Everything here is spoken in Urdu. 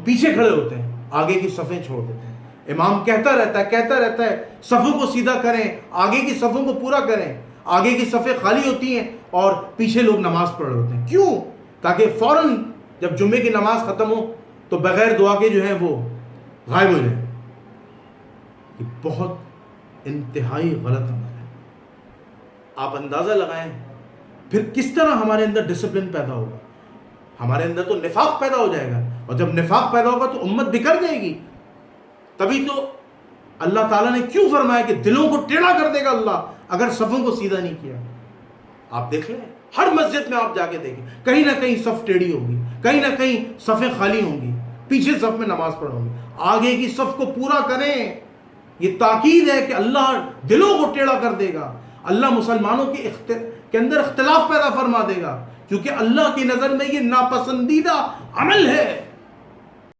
پیچھے کھڑے ہوتے ہیں، آگے کی صفیں چھوڑ دیتے ہیں۔ امام کہتا رہتا ہے صفوں کو سیدھا کریں، آگے کی صفوں کو پورا کریں، آگے کی صفیں خالی ہوتی ہیں اور پیچھے لوگ نماز پڑھ رہے ہوتے ہیں۔ کیوں؟ تاکہ فوراً جب جمعے کی نماز ختم ہو تو بغیر دعا کے جو ہیں وہ غائب ہو جائیں۔ یہ بہت انتہائی غلط عمل ہے۔ آپ اندازہ لگائیں پھر کس طرح ہمارے اندر ڈسپلن پیدا ہوگا۔ ہمارے اندر تو نفاق پیدا ہو جائے گا، اور جب نفاق پیدا ہوگا تو امت بکھر جائے گی۔ تبھی تو اللہ تعالیٰ نے کیوں فرمایا کہ دلوں کو ٹیڑھا کر دے گا اللہ اگر صفوں کو سیدھا نہیں کیا۔ آپ دیکھ لیں ہر مسجد میں آپ جا کے دیکھیں، کہیں نہ کہیں صف ٹیڑھی ہوگی، کہیں نہ کہیں صفیں خالی ہوں گی، پیچھے صف میں نماز پڑھو گی۔ آگے کی صف کو پورا کریں، یہ تاکید ہے کہ اللہ دلوں کو ٹیڑھا کر دے گا، اللہ مسلمانوں کے اندر اختلاف پیدا فرما دے گا، کیونکہ اللہ کی نظر میں یہ ناپسندیدہ عمل ہے۔